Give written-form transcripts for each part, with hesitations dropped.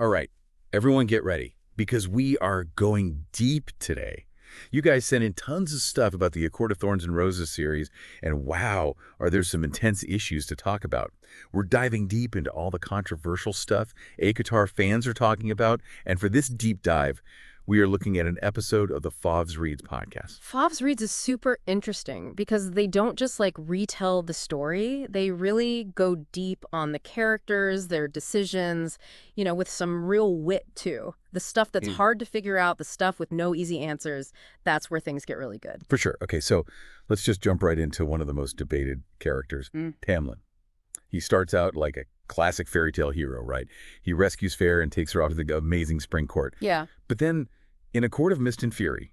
All right, everyone get ready, because we are going deep today. You guys sent in tons of stuff about the A Court of Thorns and Roses series, and wow, are there some intense issues to talk about. We're diving deep into all the controversial stuff ACOTAR fans are talking about, and for this deep dive, we are looking at an episode of the Fauves Reads podcast. Fauves Reads is super interesting because they don't just retell the story. They really go deep on the characters, their decisions, with some real wit too. The stuff that's hard to figure out, the stuff with no easy answers, that's where things get really good. For sure. Okay, so let's just jump right into one of the most debated characters, Tamlin. He starts out like a classic fairy tale hero, right? He rescues Feyre and takes her off to the amazing spring court. Yeah. But then, in A Court of Mist and Fury,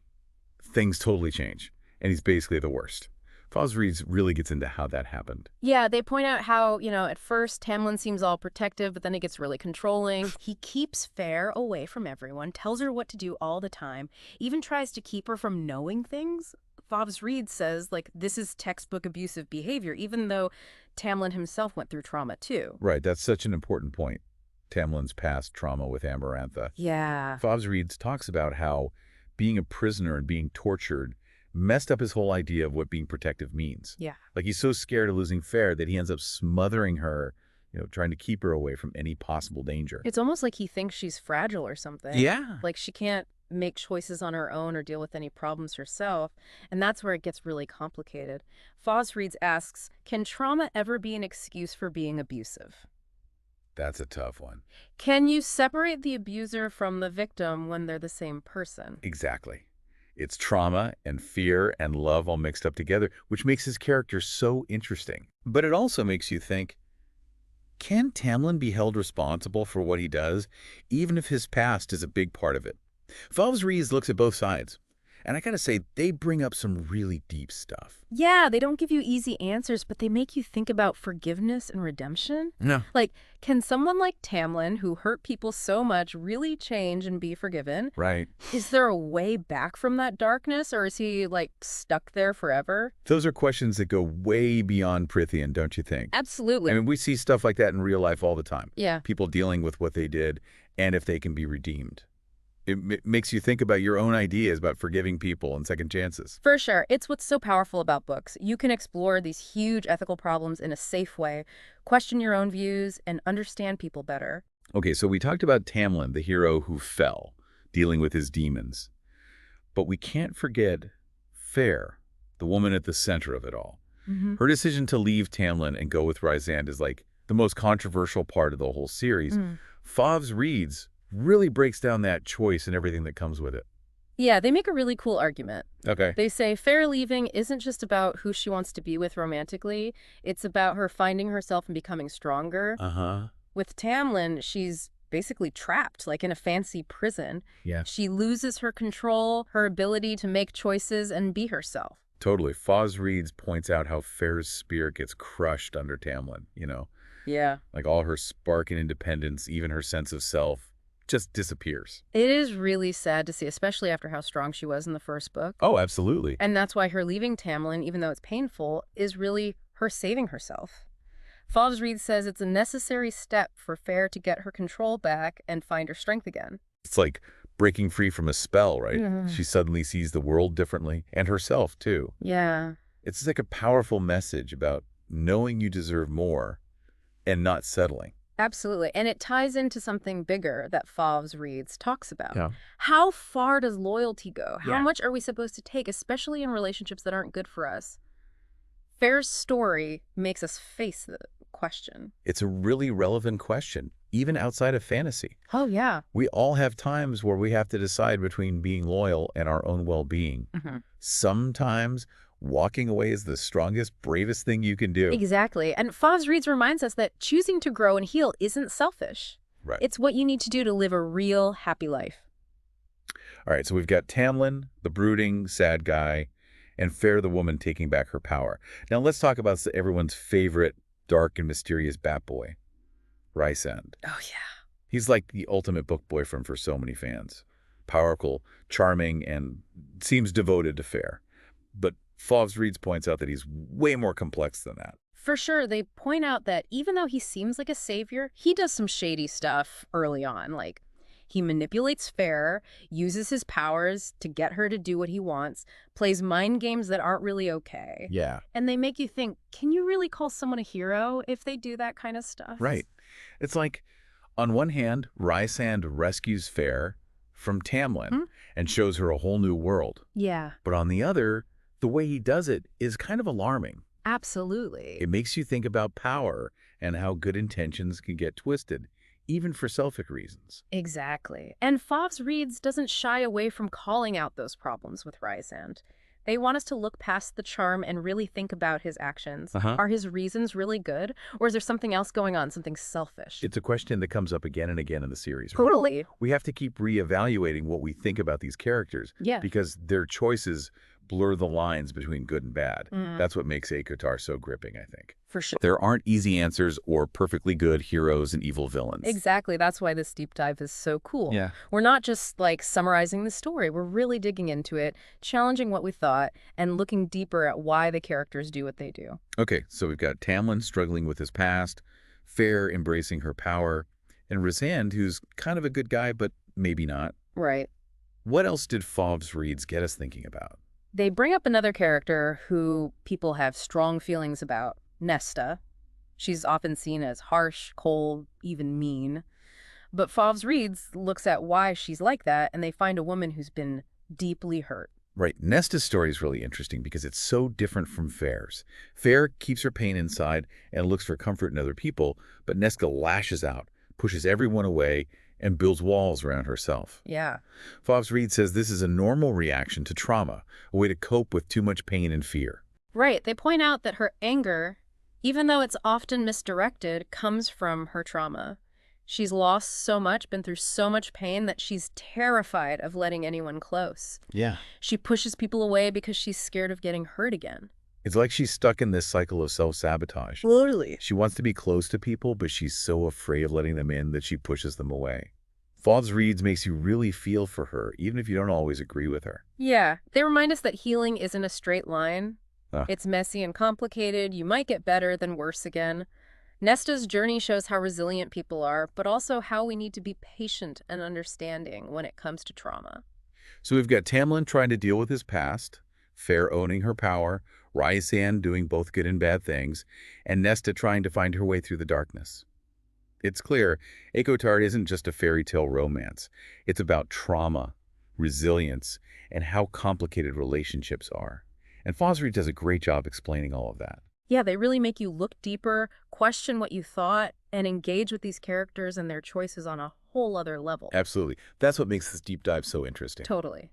things totally change, and he's basically the worst. Fauves Reads really gets into how that happened. Yeah, they point out how, at first Tamlin seems all protective, but then he gets really controlling. He keeps Feyre away from everyone, tells her what to do all the time, even tries to keep her from knowing things. Fauves Reads says, this is textbook abusive behavior, even though Tamlin himself went through trauma, too. Right, that's such an important point. Tamlin's past trauma with Amarantha. Yeah. Fauves Reads talks about how being a prisoner and being tortured messed up his whole idea of what being protective means. Yeah. He's so scared of losing Feyre that he ends up smothering her, trying to keep her away from any possible danger. It's almost like he thinks she's fragile or something. Yeah. She can't make choices on her own or deal with any problems herself. And that's where it gets really complicated. Fauves Reads asks, can trauma ever be an excuse for being abusive? That's a tough one. Can you separate the abuser from the victim when they're the same person? Exactly. It's trauma and fear and love all mixed up together, which makes his character so interesting. But it also makes you think, can Tamlin be held responsible for what he does, even if his past is a big part of it? Fauves Reads looks at both sides. And I gotta say, they bring up some really deep stuff. Yeah, they don't give you easy answers, but they make you think about forgiveness and redemption. No. Can someone like Tamlin, who hurt people so much, really change and be forgiven? Right. Is there a way back from that darkness, or is he, stuck there forever? Those are questions that go way beyond Prithian, don't you think? Absolutely. I mean, we see stuff like that in real life all the time. Yeah. People dealing with what they did and if they can be redeemed. It makes you think about your own ideas about forgiving people and second chances. For sure. It's what's so powerful about books. You can explore these huge ethical problems in a safe way, question your own views, and understand people better. Okay, so we talked about Tamlin, the hero who fell, dealing with his demons. But we can't forget Feyre, the woman at the center of it all. Her decision to leave Tamlin and go with Rhysand is the most controversial part of the whole series. Fauves Reads really breaks down that choice and everything that comes with it. Yeah, they make a really cool argument. Okay. They say Feyre leaving isn't just about who she wants to be with romantically. It's about her finding herself and becoming stronger. With Tamlin, she's basically trapped, in a fancy prison. Yeah. She loses her control, her ability to make choices and be herself. Totally. Fauves Reads points out how Feyre's spirit gets crushed under Tamlin, Yeah. All her spark and independence, even her sense of self, just disappears. It is really sad to see, especially after how strong she was in the first book. Oh, absolutely. And that's why her leaving Tamlin, even though it's painful, is really her saving herself. Fauves Reads says it's a necessary step for Feyre to get her control back and find her strength again. It's like breaking free from a spell, right? She suddenly sees the world differently, and herself, too. Yeah. It's a powerful message about knowing you deserve more and not settling. Absolutely. And it ties into something bigger that Fauves Reads talks about. Yeah. How far does loyalty go? How Yeah. much are we supposed to take, especially in relationships that aren't good for us? Feyre's story makes us face the question. It's a really relevant question, even outside of fantasy. Oh, yeah. We all have times where we have to decide between being loyal and our own well-being. Sometimes walking away is the strongest, bravest thing you can do. Exactly. And Fauves Reads reminds us that choosing to grow and heal isn't selfish. Right. It's what you need to do to live a real, happy life. All right, so we've got Tamlin, the brooding, sad guy, and Feyre, the woman taking back her power. Now let's talk about everyone's favorite dark and mysterious bat boy, Rhysand. Oh, yeah. He's like the ultimate book boyfriend for so many fans. Powerful, charming, and seems devoted to Feyre. But Fauves Reads points out that he's way more complex than that. For sure, they point out that even though he seems like a savior, he does some shady stuff early on. Like, he manipulates Feyre, uses his powers to get her to do what he wants, plays mind games that aren't really okay. Yeah. And they make you think, can you really call someone a hero if they do that kind of stuff? Right. It's like, on one hand, Rhysand rescues Feyre from Tamlin Hmm? and shows her a whole new world. Yeah, But on the other, the way he does it is kind of alarming. absolutely. It makes you think about power and how good intentions can get twisted, even for selfish reasons. Exactly. And Fauves Reads doesn't shy away from calling out those problems with Rhysand. They want us to look past the charm and really think about his actions. Uh-huh. Are his reasons really good? Or is there something else going on, something selfish? It's a question that comes up again and again in the series. Right? Totally. We have to keep reevaluating what we think about these characters Yeah. because their choices blur the lines between good and bad. Mm. That's what makes ACOTAR so gripping, I think. For sure. There aren't easy answers or perfectly good heroes and evil villains. Exactly. That's why this deep dive is so cool. Yeah. We're not just like summarizing the story. We're really digging into it, challenging what we thought, and looking deeper at why the characters do what they do. Okay, so we've got Tamlin struggling with his past, Feyre embracing her power, and Rhysand, who's kind of a good guy, but maybe not. Right. What else did Fauves Reads get us thinking about? They bring up another character who people have strong feelings about, Nesta. She's often seen as harsh, cold, even mean. But Fauves Reads looks at why she's like that, and they find a woman who's been deeply hurt. Right, Nesta's story is really interesting because it's so different from Feyre's. Feyre keeps her pain inside and looks for comfort in other people, but Nesta lashes out, pushes everyone away, and builds walls around herself. Yeah. Fauves Reads says this is a normal reaction to trauma, a way to cope with too much pain and fear. Right. They point out that her anger, even though it's often misdirected, comes from her trauma. She's lost so much, been through so much pain that she's terrified of letting anyone close. Yeah. She pushes people away because she's scared of getting hurt again. It's like she's stuck in this cycle of self-sabotage. Totally. She wants to be close to people, but she's so afraid of letting them in that she pushes them away. Fauves Reads makes you really feel for her, even if you don't always agree with her. Yeah. They remind us that healing isn't a straight line. Ah. It's messy and complicated. You might get better, then worse again. Nesta's journey shows how resilient people are, but also how we need to be patient and understanding when it comes to trauma. So we've got Tamlin trying to deal with his past, Feyre owning her power, Rhysand doing both good and bad things, and Nesta trying to find her way through the darkness. It's clear, ACOTAR isn't just a fairy tale romance. It's about trauma, resilience, and how complicated relationships are. And Fauves Reads does a great job explaining all of that. Yeah, they really make you look deeper, question what you thought, and engage with these characters and their choices on a whole other level. Absolutely. That's what makes this deep dive so interesting. Totally.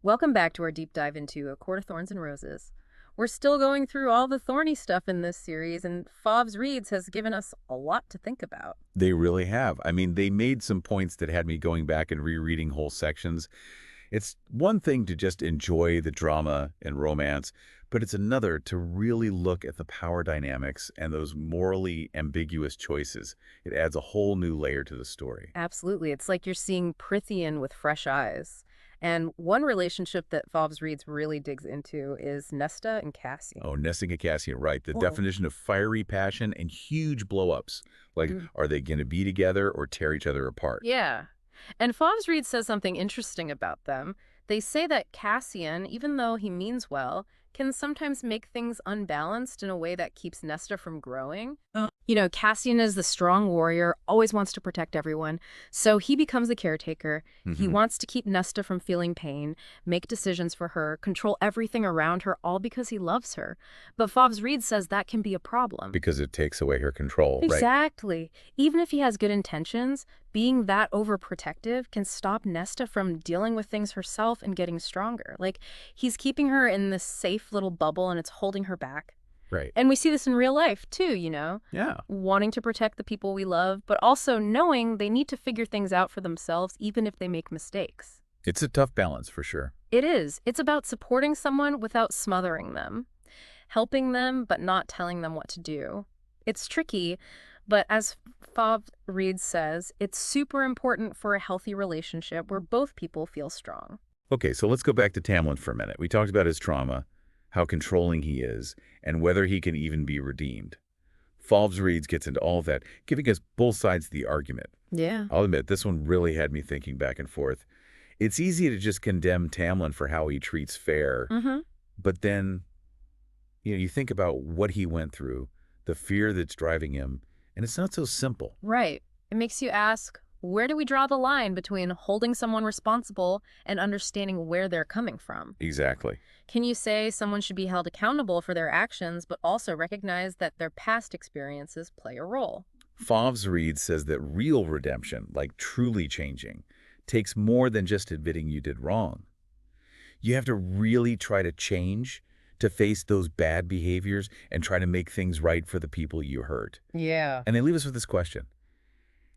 Welcome back to our deep dive into A Court of Thorns and Roses. We're still going through all the thorny stuff in this series, and Fauves Reads has given us a lot to think about. They really have. I mean, they made some points that had me going back and rereading whole sections. It's one thing to just enjoy the drama and romance, but it's another to really look at the power dynamics and those morally ambiguous choices. It adds a whole new layer to the story. Absolutely. It's like you're seeing Prithian with fresh eyes. And one relationship that Fauves Reads really digs into is Nesta and Cassian. Oh, Nesta and Cassian, right. The Whoa. definition of fiery passion and huge blow-ups. Like, are they going to be together or tear each other apart? Yeah. And Fauves Reads says something interesting about them. They say that Cassian, even though he means well, can sometimes make things unbalanced in a way that keeps Nesta from growing. You know, Cassian is the strong warrior, always wants to protect everyone, so he becomes the caretaker. He wants to keep Nesta from feeling pain, make decisions for her, control everything around her, all because he loves her. But Fauves Reads says that can be a problem. Because it takes away her control, right? Exactly. Even if he has good intentions, being that overprotective can stop Nesta from dealing with things herself and getting stronger. Like, he's keeping her in this safe little bubble and it's holding her back. Right. And we see this in real life, too, you know? Yeah. Wanting to protect the people we love, but also knowing they need to figure things out for themselves, even if they make mistakes. It's a tough balance, for sure. It is. It's about supporting someone without smothering them, helping them, but not telling them what to do. It's tricky, but as Fauves Reads says, it's super important for a healthy relationship where both people feel strong. Okay, so let's go back to Tamlin for a minute. We talked about his trauma. how controlling he is, and whether he can even be redeemed. Fauves Reads gets into all of that, giving us both sides of the argument. Yeah. I'll admit, this one really had me thinking back and forth. It's easy to just condemn Tamlin for how he treats Feyre, Mm-hmm. but then, you think about what he went through, the fear that's driving him, and it's not so simple. Right. It makes you ask, where do we draw the line between holding someone responsible and understanding where they're coming from? Exactly. Can you say someone should be held accountable for their actions, but also recognize that their past experiences play a role? Fauves Reads says that real redemption, like truly changing, takes more than just admitting you did wrong. You have to really try to change, to face those bad behaviors and try to make things right for the people you hurt. Yeah. And they leave us with this question.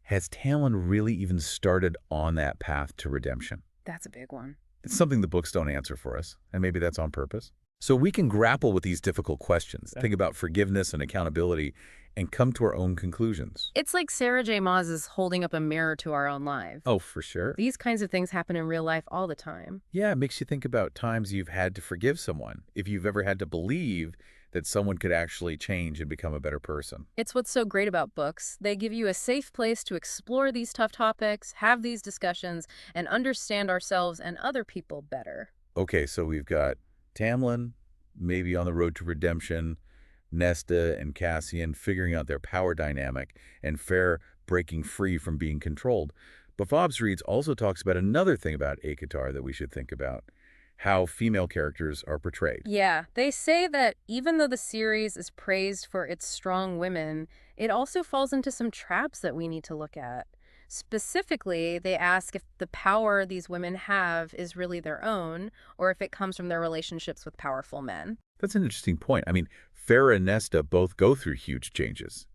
Has Tamlin really even started on that path to redemption? That's a big one. It's something the books don't answer for us, and maybe that's on purpose. So we can grapple with these difficult questions, think about forgiveness and accountability, and come to our own conclusions. It's like Sarah J. Maas is holding up a mirror to our own lives. Oh, for sure. These kinds of things happen in real life all the time. Yeah, it makes you think about times you've had to forgive someone, if you've ever had to believe that someone could actually change and become a better person. It's what's so great about books. They give you a safe place to explore these tough topics, have these discussions, and understand ourselves and other people better. Okay, so we've got Tamlin, maybe on the road to redemption, Nesta and Cassian figuring out their power dynamic, and Feyre breaking free from being controlled. But Fauves Reads also talks about another thing about ACOTAR that we should think about, how female characters are portrayed. Yeah, they say that even though the series is praised for its strong women, it also falls into some traps that we need to look at. Specifically, they ask if the power these women have is really their own, or if it comes from their relationships with powerful men. That's an interesting point. I mean, Feyre and Nesta both go through huge changes.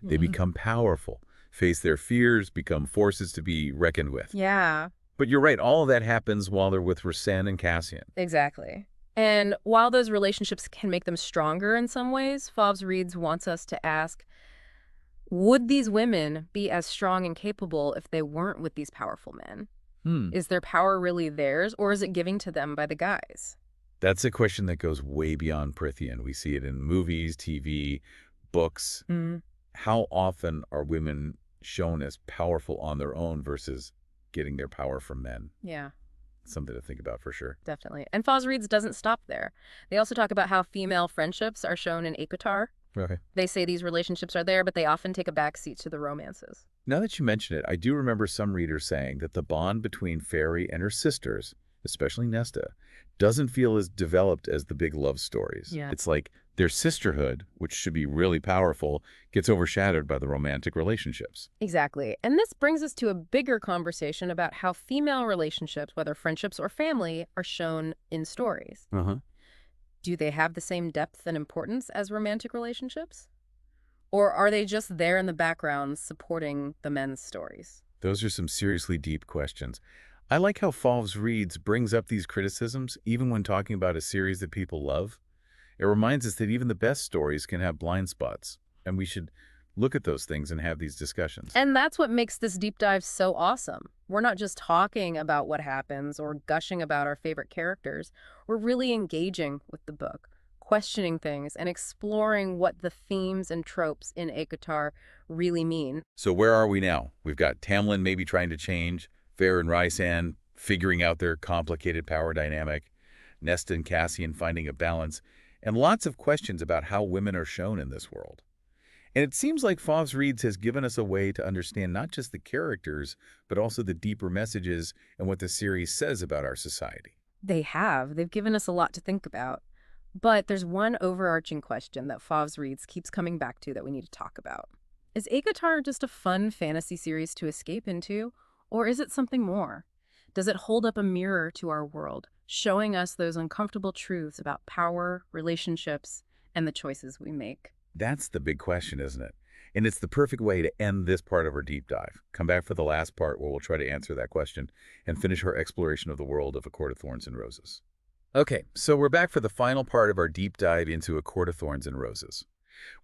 They become powerful, face their fears, become forces to be reckoned with. Yeah. But you're right, all of that happens while they're with Rhysand and Cassian. Exactly. And while those relationships can make them stronger in some ways, Fauves Reads wants us to ask, would these women be as strong and capable if they weren't with these powerful men? Is their power really theirs, or is it given to them by the guys? That's a question that goes way beyond Prithian. We see it in movies, TV, books. How often are women shown as powerful on their own versus getting their power from men? Yeah. Something to think about for sure. Definitely. And Fauves Reads doesn't stop there. They also talk about how female friendships are shown in ACOTAR. Okay. They say these relationships are there, but they often take a backseat to the romances. Now that you mention it, I do remember some readers saying that the bond between Fairy and her sisters, especially Nesta, doesn't feel as developed as the big love stories. Yeah. It's like their sisterhood, which should be really powerful, gets overshadowed by the romantic relationships. Exactly. And this brings us to a bigger conversation about how female relationships, whether friendships or family, are shown in stories. Do they have the same depth and importance as romantic relationships? Or are they just there in the background supporting the men's stories? Those are some seriously deep questions. I like how Fauves Reads brings up these criticisms even when talking about a series that people love. It reminds us that even the best stories can have blind spots, and we should look at those things and have these discussions. And that's what makes this deep dive so awesome. We're not just talking about what happens or gushing about our favorite characters. We're really engaging with the book, questioning things, and exploring what the themes and tropes in ACOTAR really mean. So where are we now? We've got Tamlin maybe trying to change, Feyre and Rhysand figuring out their complicated power dynamic, Nesta and Cassian finding a balance, and lots of questions about how women are shown in this world. And it seems like Fauves Reads has given us a way to understand not just the characters, but also the deeper messages and what the series says about our society. They have. They've given us a lot to think about. But there's one overarching question that Fauves Reads keeps coming back to that we need to talk about. Is ACOTAR just a fun fantasy series to escape into, or is it something more? Does it hold up a mirror to our world, showing us those uncomfortable truths about power, relationships, and the choices we make? That's the big question, isn't it? And it's the perfect way to end this part of our deep dive. Come back for the last part where we'll try to answer that question and finish our exploration of the world of A Court of Thorns and Roses. Okay, so we're back for the final part of our deep dive into A Court of Thorns and Roses.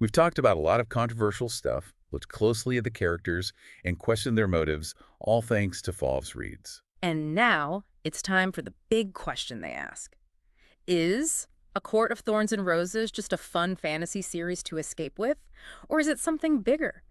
We've talked about a lot of controversial stuff, looked closely at the characters, and questioned their motives, all thanks to Fauves Reads. And now it's time for the big question they ask. Is A Court of Thorns and Roses just a fun fantasy series to escape with? Or is it something bigger?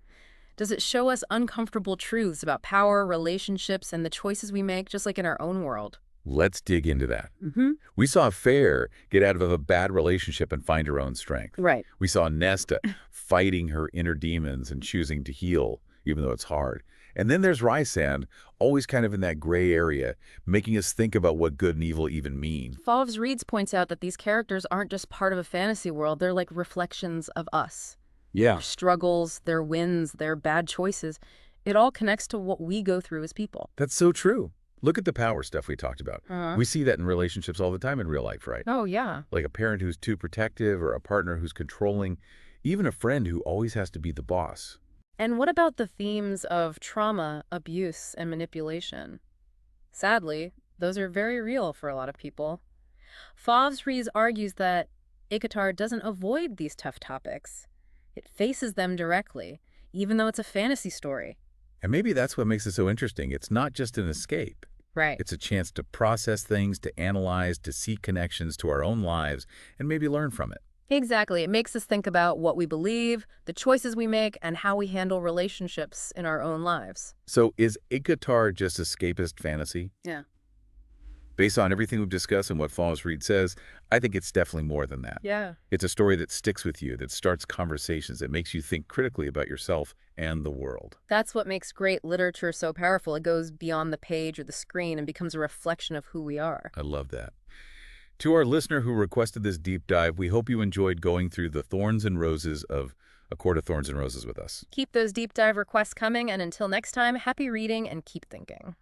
Does it show us uncomfortable truths about power, relationships, and the choices we make, just like in our own world? Let's dig into that. Mm-hmm. We saw Feyre get out of a bad relationship and find her own strength. Right. We saw Nesta fighting her inner demons and choosing to heal, even though it's hard. And then there's Rhysand, always kind of in that gray area, making us think about what good and evil even mean. Fauves Reads points out that these characters aren't just part of a fantasy world, they're like reflections of us. Yeah. Their struggles, their wins, their bad choices. It all connects to what we go through as people. That's so true. Look at the power stuff we talked about. Uh-huh. We see that in relationships all the time in real life, right? Oh, yeah. Like a parent who's too protective or a partner who's controlling, even a friend who always has to be the boss. And what about the themes of trauma, abuse, and manipulation? Sadly, those are very real for a lot of people. Fauves Reads argues that ACOTAR doesn't avoid these tough topics. It faces them directly, even though it's a fantasy story. And maybe that's what makes it so interesting. It's not just an escape. Right. It's a chance to process things, to analyze, to see connections to our own lives, and maybe learn from it. Exactly. It makes us think about what we believe, the choices we make, and how we handle relationships in our own lives. So is ACOTAR just escapist fantasy? Yeah. Based on everything we've discussed and what Fauves Reads says, I think it's definitely more than that. Yeah. It's a story that sticks with you, that starts conversations, that makes you think critically about yourself and the world. That's what makes great literature so powerful. It goes beyond the page or the screen and becomes a reflection of who we are. I love that. To our listener who requested this deep dive, we hope you enjoyed going through the Thorns and Roses of A Court of Thorns and Roses with us. Keep those deep dive requests coming, and until next time, happy reading and keep thinking.